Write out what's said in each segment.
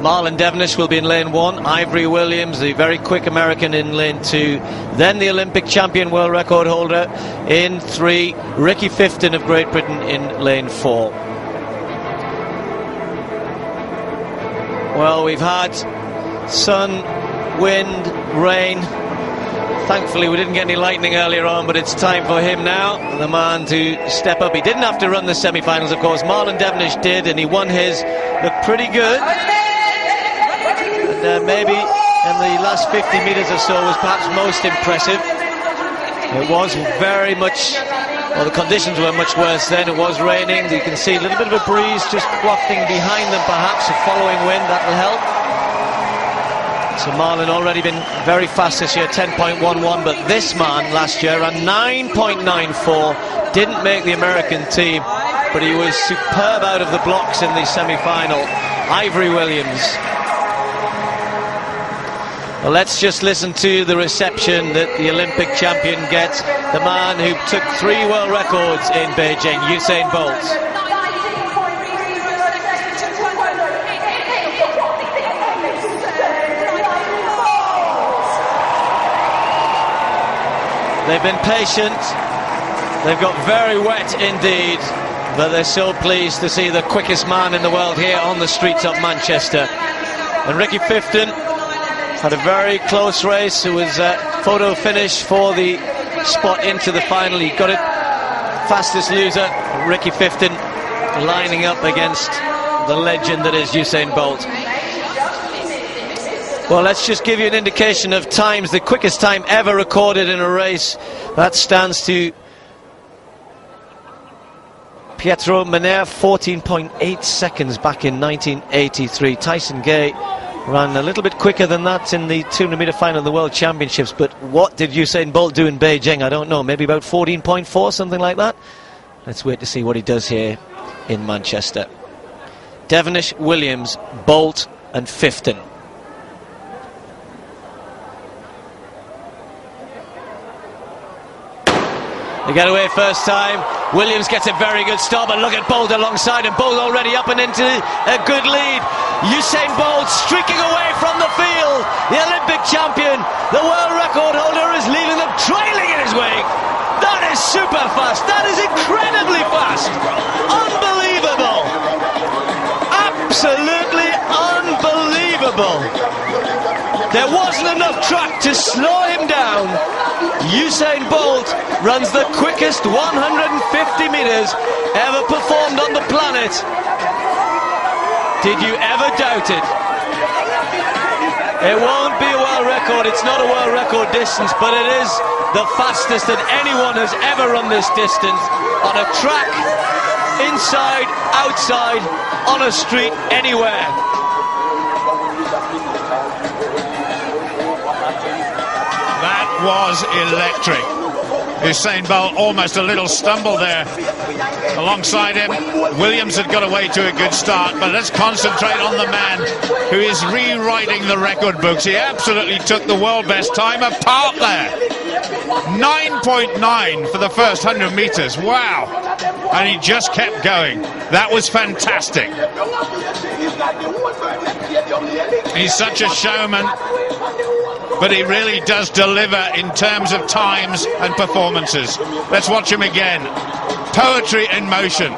Marlon Devonish will be in lane 1, Ivory Williams, the very quick American, in lane 2, then the Olympic champion world record holder in 3, Ricky Fifton of Great Britain in lane 4. Well, we've had sun, wind, rain. Thankfully we didn't get any lightning earlier on, but it's time for him now, the man to step up. He didn't have to run the semi-finals, of course. Marlon Devonish did, and he won his. Looked pretty good. And maybe in the last 50 metres or so was perhaps most impressive. It was very much, well, the conditions were much worse then. It was raining. You can see a little bit of a breeze just wafting behind them, perhaps a following wind. That will help. So Marlon already been very fast this year, 10.11, but this man last year ran 9.94, didn't make the American team, but he was superb out of the blocks in the semi-final. Ivory Williams. Well, let's just listen to the reception that the Olympic champion gets, the man who took 3 world records in Beijing, Usain Bolt. They've been patient, they've got very wet indeed, but they're so pleased to see the quickest man in the world here on the streets of Manchester. And Ricky Fifton had a very close race. It was a photo finish for the spot into the final. He got it, fastest loser, Ricky Fifton, lining up against the legend that is Usain Bolt. Well, let's just give you an indication of times. The quickest time ever recorded in a race, that stands to Pietro Maner, 14.8 seconds back in 1983. Tyson Gay ran a little bit quicker than that in the 200-meter final of the World Championships. But what did Usain Bolt do in Beijing? I don't know. Maybe about 14.4, something like that. Let's wait to see what he does here in Manchester. Devonish, Williams, Bolt and Fifton. They get away first time. Williams gets a very good start, but look at Bolt alongside him. Bolt already up and into a good lead. Usain Bolt streaking away from the field. The Olympic champion, the world record holder, is leaving them trailing in his wake. That is super fast. That is incredibly fast. Unbelievable. Absolutely unbelievable. There wasn't enough track to slow him down. Usain Bolt runs the quickest 150 metres ever performed on the planet. Did you ever doubt it? It won't be a world record. It's not a world record distance, but it is the fastest that anyone has ever run this distance on a track, inside, outside, on a street, anywhere. That was electric. Usain Bolt almost a little stumble there. Alongside him, Williams had got away to a good start, but let's concentrate on the man who is rewriting the record books. He absolutely took the world best time apart there. 9.9 for the first 100 metres. Wow. And he just kept going. That was fantastic. He's such a showman, but he really does deliver in terms of times and performances. Let's watch him again. Poetry in motion.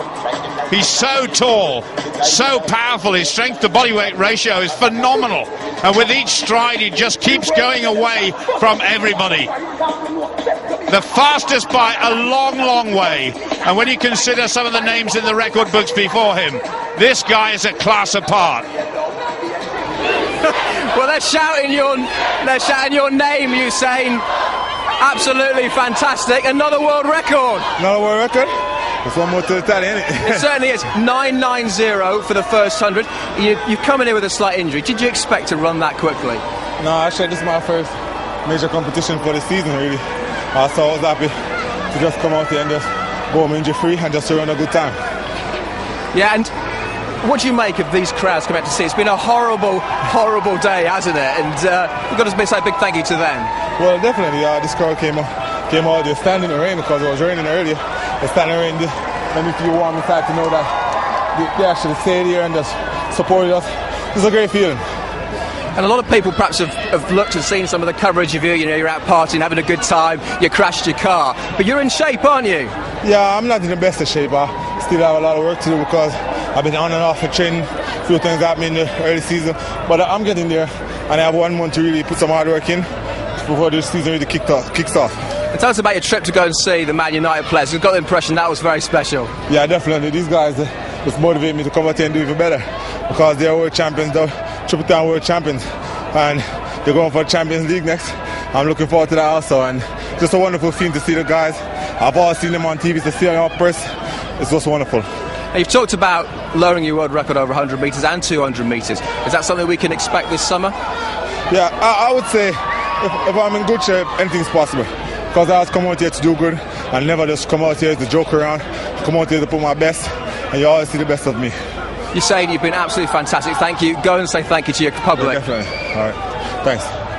He's so tall, so powerful. His strength to body weight ratio is phenomenal, and with each stride he just keeps going away from everybody. The fastest by a long, long way, and when you consider some of the names in the record books before him, this guy is a class apart. Well, they're shouting your name, Usain. Absolutely fantastic. Another world record. Another world record? There's one more to the tally, isn't it? It certainly is. 9.90 for the first 100. You've come in here with a slight injury. Did you expect to run that quickly? No, actually, this is my first major competition for the season, really. So I was happy to just come out here and just go home injury-free and just to run a good time. Yeah, and what do you make of these crowds coming out to see? It's been a horrible, horrible day, hasn't it? And we've got to say a big thank you to them. Well, definitely. This crowd came out there standing in the rain because it was raining earlier. They stand in the rain, and if you want me to know that they actually stayed here and just supported us. it's a great feeling. And a lot of people perhaps have looked and seen some of the coverage of you. You know, you're out partying, having a good time, you crashed your car, but you're in shape, aren't you? Yeah, I'm not in the best of shape. I still have a lot of work to do because I've been on and off for training. A few things happened in the early season, but I'm getting there, and I have 1 month to really put some hard work in before the season really kicks off. And tell us about your trip to go and see the Man United players. We've got the impression that was very special. Yeah, definitely. These guys just motivate me to come out here and do even better because they're world champions, though, triple-time world champions, and they're going for the Champions League next. I'm looking forward to that also, and just a wonderful feeling to see the guys. I've always seen them on TV, to see them up first. It's just wonderful. Now, you've talked about lowering your world record over 100 metres and 200 metres. Is that something we can expect this summer? Yeah, I would say if I'm in good shape, anything's possible. Because I always come out here to do good and never just come out here to joke around. Come out here to put my best, and you always see the best of me. You're saying you've been absolutely fantastic. Thank you. Go and say thank you to your public. Yeah, definitely. All right. Thanks.